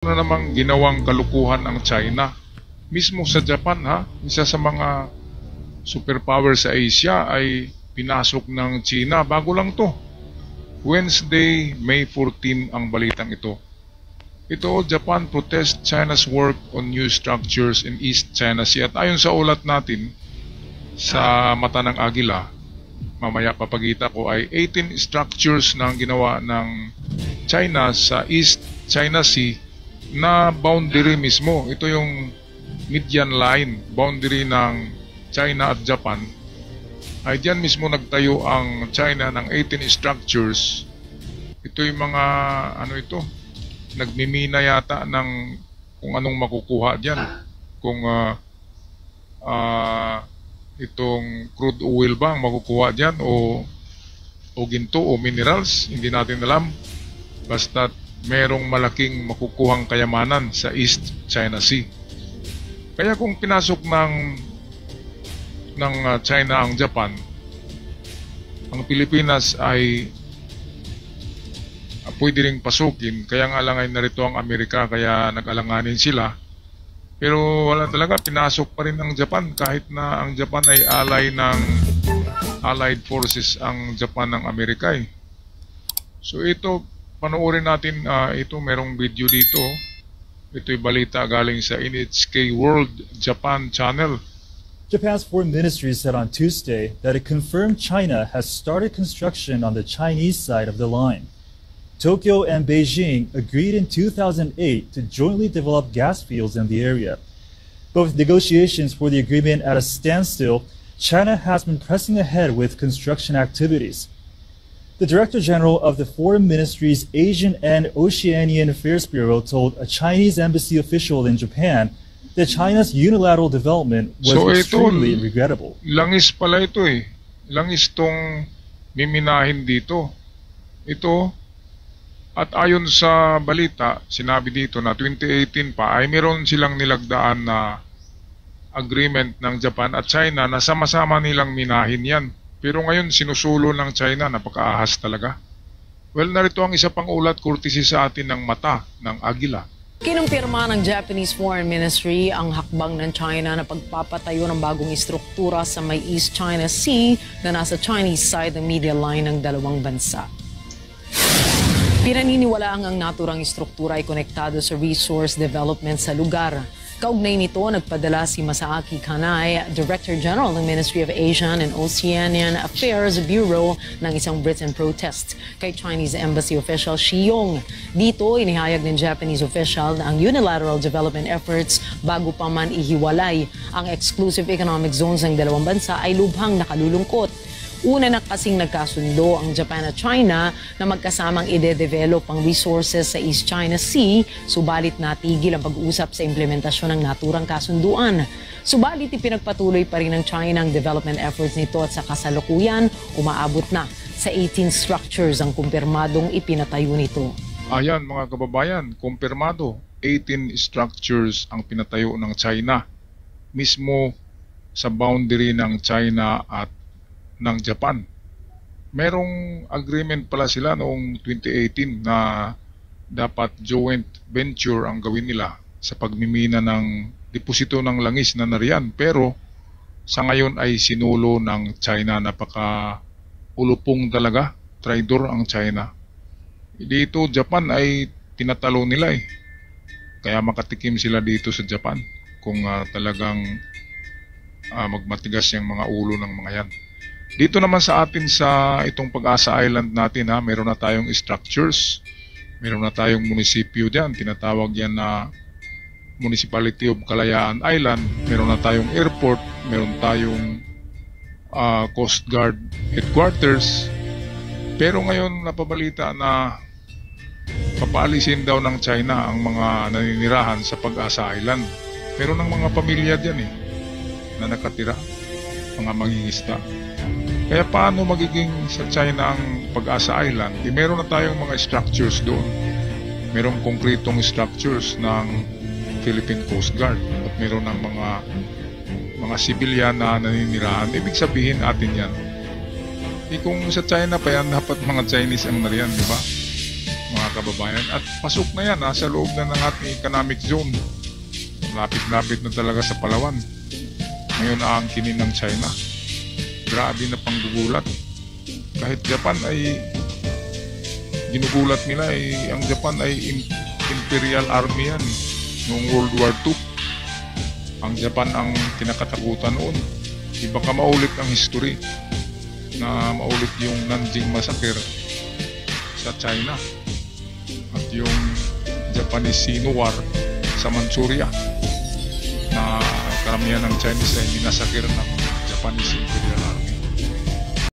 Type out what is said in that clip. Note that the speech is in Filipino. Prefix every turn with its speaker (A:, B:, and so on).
A: Na namang ginawang kalukuhan ang China. Mismo sa Japan isa sa mga superpower sa Asia ay pinasok ng China. Bago lang to. Wednesday, May 14 ang balitang ito. Ito, Japan protests China's work on new structures in East China Sea. At ayon sa ulat natin sa Mata ng Agila, mamaya papagita ko, ay 18 structures na ginawa ng China sa East China Sea na boundary mismo. Ito yung median line, boundary ng China at Japan. Ay diyan mismo nagtayo ang China ng 18 structures. Ito yung mga nagmimina yata ng kung anong makukuha diyan. Kung itong crude oil ba ang makukuha diyan o ginto o minerals, hindi natin alam. Basta merong malaking makukuhang kayamanan sa East China Sea. Kaya kung pinasok ng China ang Japan, ang Pilipinas ay pwede ring pasukin. Kaya nga lang ay narito ang Amerika, kaya nag-alanganin sila. Pero wala talaga, pinasok pa rin ang Japan kahit na ang Japan ay ally ng Allied Forces ang Japan ng Amerika eh. So ito, panoorin natin, ito merong video dito. Ito'y balita galing sa NHK World Japan Channel.
B: Japan's foreign ministry said on Tuesday that it confirmed China has started construction on the Chinese side of the line. Tokyo and Beijing agreed in 2008 to jointly develop gas fields in the area. But with negotiations for the agreement at a standstill, China has been pressing ahead with construction activities. The Director General of the Foreign Ministry's Asian and Oceanian Affairs Bureau told a Chinese embassy official in Japan that China's unilateral development was extremely regrettable.
A: Langis pala ito eh. Langis tong miminahin dito. Ito, at ayon sa balita, sinabi dito na 2018 pa ay meron silang nilagdaan na agreement ng Japan at China na sama-sama nilang minahin yan. Pero ngayon sinusulo ng China, napakaahas talaga. Well, narito ang isa pang ulat courtesy sa atin ng Mata ng Agila.
C: Kinumpirma ng Japanese Foreign Ministry ang hakbang ng China na pagpapatayo ng bagong istruktura sa may East China Sea na nasa Chinese side ng media line ng dalawang bansa. Pinaniniwalaang ang naturang istruktura ay konektado sa resource development sa lugar. Kaugnay nito, nagpadala si Masaaki Kanai, Director General ng Ministry of Asian and Oceanian Affairs Bureau ng isang written protest kay Chinese Embassy official Shi Yong. Dito, inihayag ng Japanese official na ang unilateral development efforts bago pa man ihiwalay ang exclusive economic zones ng dalawang bansa ay lubhang nakalulungkot. Una na kasing nagkasundo ang Japan at China na magkasamang ide-develop ang resources sa East China Sea, subalit natigil ang pag-uusap sa implementasyon ng naturang kasunduan. Subalit ipinagpatuloy pa rin ng China ang development efforts nito at sa kasalukuyan, umaabot na sa 18 structures ang kumpirmadong ipinatayo nito.
A: Ayan mga kababayan, kumpirmado, 18 structures ang pinatayo ng China mismo sa boundary ng China at ng Japan. Merong agreement pala sila noong 2018 na dapat joint venture ang gawin nila sa pagmimina ng deposito ng langis na nariyan. Pero sa ngayon ay sinulo ng China. Napaka-ulupong talaga. Traidor ang China. Dito Japan ay tinatalo nila eh. Kaya makatikim sila dito sa Japan kung talagang magmatigas yung mga ulo ng mga yan. Dito naman sa atin sa itong Pag-asa Island natin meron na tayong structures, meron na tayong munisipyo diyan, tinatawag yan na Municipality of Kalayaan Island, meron na tayong airport, meron tayong Coast Guard headquarters. Pero ngayon napabalita na papaalisin daw ng China ang mga naninirahan sa Pag-asa Island. Meron ng mga pamilya diyan na nakatira, mga mangingisda. Kaya paano magiging sa China ang Pag-asa Island? Meron na tayong mga structures doon. Merong konkretong structures ng Philippine Coast Guard at meron ng mga sibilyan na naninirahan. Ibig sabihin atin yan. Kung sa China pa yan, dapat mga Chinese ang nariyan, di ba? Mga mga kababayan. At pasok na yan, nasa loob na ng ating economic zone. Lapit-lapit na talaga sa Palawan. Ngayon aangkinin ng China. Grabe na panggugulat. Kahit Japan ay ginugulat nila ang Japan ay Imperial Army yan noong World War II. Ang Japan ang kinakatakutan noon. Di baka maulit ang history na maulit yung Nanjing Massacre sa China at yung Japanese Sino War sa Manchuria na karamihan ng Chinese ay minasakir ng Japanese Imperial Army.